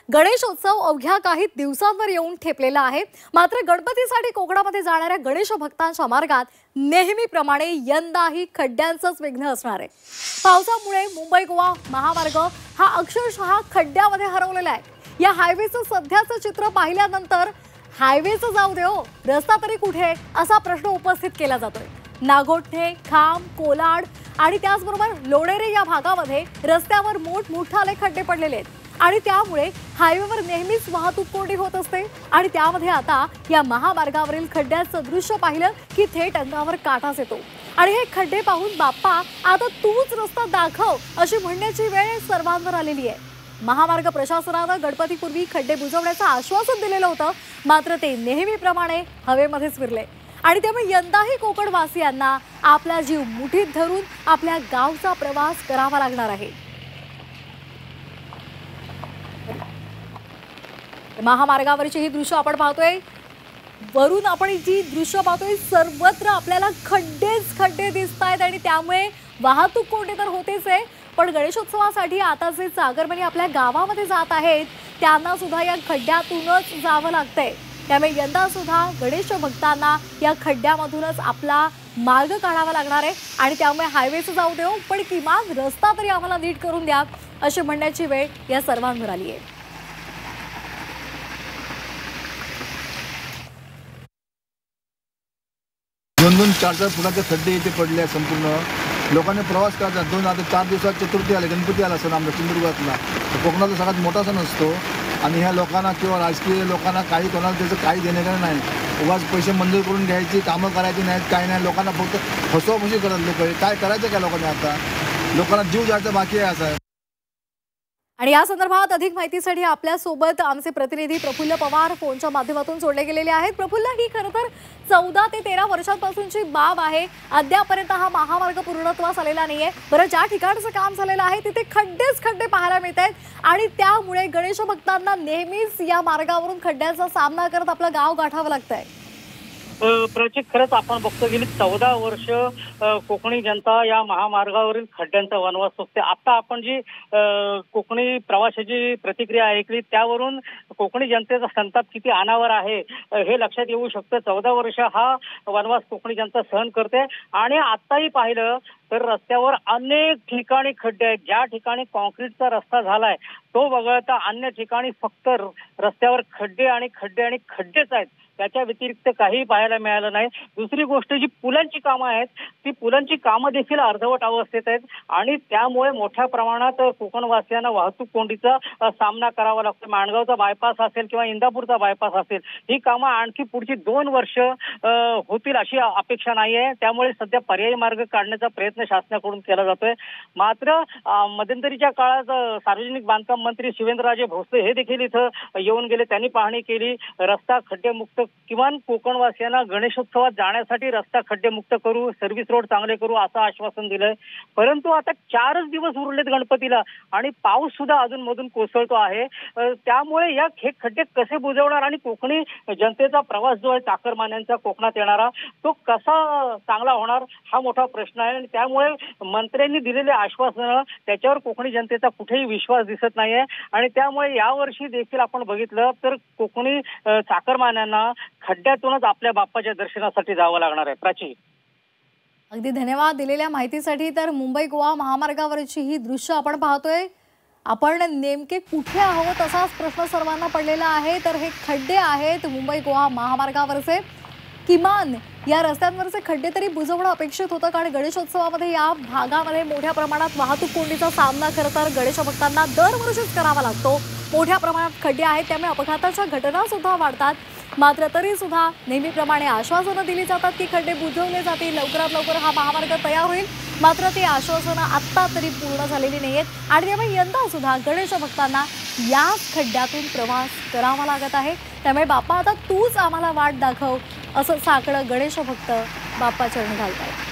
गणेशोत्सव अवघ्या काही दिवसांवर येऊन ठेपलेला आहे। मात्र गणपतीसाठी कोकणामध्ये जाणाऱ्या गणेश भक्तांच्या मार्गात नेहमीप्रमाणे यंदाही खड्ड्यांचंच विघ्न असणार आहे। पावसामुळे मुंबई गोवा महामार्ग हा अक्षरशः खड्ड्यामध्ये हरवलेला आहे। या हायवेचं सध्याचं चित्र पाहिल्यानंतर हायवेचं जाऊ दे हो, रस्ता तरी कुठे असा प्रश्न उपस्थित केला जातोय। नागोठणे, खाम, कोलाड आणि त्याचबरोबर लोणेरे या भागामध्ये रस्त्यावर मोठमोठाले खड्डे पडलेले आहेत आणि त्यामुळे हायवेवर नेहमीच वाहतूक कोंडी होत असते। आणि त्यामध्ये आता या महामार्गावरील खड्ड्याचं दृश्य पाहिलं की थेट अंगावर काटाच येतो आणि हे खड्डे पाहून बाप्पा आता तूच रस्ता दाखव अशी म्हणण्याची वेळ सर्वांवर आलेली आहे। महामार्ग प्रशासनानं गणपतीपूर्वी खड्डे बुजवण्याचं आश्वासन दिलेलं होतं, मात्र ते नेहमीप्रमाणे हवेमध्येच विरले आणि त्यामुळे यंदाही कोकणवासियांना आपला जीव मुठीत धरून आपल्या गावचा प्रवास करावा लागणार आहे। महामार्गावरची ही दृश्य आपण पाहतोय, वरून आपण जी दृश्य पाहतोय सर्वत्र आपल्याला खड्डे दिसतायत आणि त्यामुळे वाहतूक कोंडी तर होतेच आहे, पण गणेशोत्सवासाठी आता जे चाकरमानी आपल्या गावामध्ये जात आहेत त्यांना सुद्धा या खड्ड्यातूनच जावं लागतंय। त्यामुळे यंदा सुद्धा गणेश भक्तांना या खड्ड्यामधूनच आपला मार्ग काढावा लागणार आहे आणि त्यामुळे हायवेचं जाऊ देऊ पण किमान रस्ता तरी आम्हाला नीट करून द्या अशी म्हणण्याची वेळ या सर्वांवर आली आहे। दोन 4-4 फुटाचे खड्डे इथे पडले आहेत। संपूर्ण लोकांनी प्रवास करतात। आता 4 दिवसात चतुर्थी आले, गणपती आला सण आमच्या सिंधुदुर्गातला, कोकणातला सगळ्यात मोठा सण असतो आणि ह्या लोकांना किंवा राजकीय लोकांना काही कोणाला त्याचं काही देणेघेणं नाही। उगाच पैसे मंजूर करून घ्यायची, कामं करायची नाहीत, काही नाही। लोकांना फक्त फसवाफसवी करतात लोक। काय करायचं काय लोकांनी? आता लोकांना जीव जायचं बाकी आहे असं। आणि या संदर्भात अधिक माहितीसाठी आपल्या सोबत आमचे प्रतिनिधी प्रफुल्ल पवार फोनच्या माध्यमातून जोडले गेलेले आहेत। प्रफुल्ल, ही खरं तर 14 ते 13 वर्षांपासूनची बाब आहे, अद्यापर्यंत हा महामार्ग पूर्णत्वास आलेला नाहीये। बरं, ज्या ठिकाणचं काम झालेलं आहे तिथे खड्डे पाहायला मिळत आहेत आणि त्यामुळे गणेश भक्तांना नेहमीच या मार्गावरून खड्ड्यांचा सामना करत आपलं गाव गाठावं लागतंय। प्रचित, खरंच आपण बघतो गेली 14 वर्ष कोकणी जनता या महामार्गावरील खड्ड्यांचा वनवास बघते। आता आपण जी कोकणी प्रवाशाची प्रतिक्रिया ऐकली त्यावरून कोकणी जनतेचा संताप किती अनावर आहे हे लक्षात येऊ शकतं। 14 वर्ष हा वनवास कोकणी जनता सहन करते आणि आताही पाहिलं तर रस्त्यावर अनेक ठिकाणी खड्डे आहेत। ज्या ठिकाणी कॉन्क्रीटचा रस्ता झालाय तो वगळता अन्य ठिकाणी फक्त रस्त्यावर खड्डेच आहेत। त्याच्या व्यतिरिक्त काही पाहायला मिळालं नाही। दुसरी गोष्ट, जी पुलांची कामं आहेत ती पुलांची कामं देखील अर्धवट अवस्थेत आहेत आणि त्यामुळे मोठ्या प्रमाणात कोकणवासियांना वाहतूक कोंडीचा सामना करावा लागतो। माणगावचा बायपास असेल किंवा इंदापूरचा बायपास असेल, ही कामं आणखी पुढची 2 वर्ष होतील अशी अपेक्षा नाहीये। त्यामुळे सध्या पर्यायी मार्ग काढण्याचा प्रयत्न शासनाकडून केला जातोय। मात्र मध्यंतरीच्या काळात सार्वजनिक बांधकाम मंत्री शिवेंद्रराजे भोसले हे देखील इथं येऊन गेले, त्यांनी पाहणी केली। रस्ता खड्डेमुक्त, किमान कोकणवासियांना गणेशोत्सवात जाण्यासाठी रस्ता खड्डेमुक्त करू, सर्व्हिस रोड चांगले करू असं आश्वासन दिलंय। परंतु आता 4च दिवस उरलेत गणपतीला आणि पाऊस सुद्धा अजून मधून कोसळतो आहे। त्यामुळे या खड्डे कसे बुजवणार आणि कोकणी जनतेचा प्रवास जो आहे चाकरमान्यांचा कोकणात येणारा तो कसा चांगला होणार हा मोठा प्रश्न आहे। आणि त्यामुळे मंत्र्यांनी दिलेले आश्वासन त्याच्यावर कोकणी जनतेचा कुठेही विश्वास दिसत नाहीये आणि त्यामुळे यावर्षी देखील आपण बघितलं तर कोकणी चाकरमान्यांना खड्ड्यातूनच आपल्या बाप्पाच्या दर्शनासाठी जावं लागणार आहे। प्राची, अगदी धन्यवाद दिलेल्या माहितीसाठी। तर मुंबई गोवा महामार्गावरची ही दृश्य आपण पाहतोय, आपण नेमके कुठे आहोत असाच प्रश्न सर्वांना पडलेला आहे। तर हे खड्डे आहेत मुंबई गोवा महामार्गावरचे, किमान या रस्त्यांवरचे खड्डे तरी बुजवणं अपेक्षित होतं, कारण गणेशोत्सवामध्ये या भागामध्ये मोठ्या प्रमाणात वाहतूक कोंडीचा सामना खरं तर गणेश भक्तांना दरवर्षीच करावा लागतो। मोठ्या प्रमाणात खड्डे आहेत त्यामुळे अपघाताच्या घटना सुद्धा वाढतात। मात्र तरी सुद्धा नेहमीप्रमाणे आश्वासनं दिली जातात की खड्डे बुजवले जातील, लवकरात लवकर हा महामार्ग तयार होईल। मात्र ती आश्वासनं आत्ता तरी पूर्ण झालेली नाहीयेत आणि त्यामुळे यंदा सुद्धा गणेश भक्तांना याच खड्ड्यातून प्रवास करावा लागत आहे। त्यामुळे बाप्पा आता तूच आम्हाला वाट दाखव असं साकडं गणेश भक्त बाप्पा चरणी घालतात।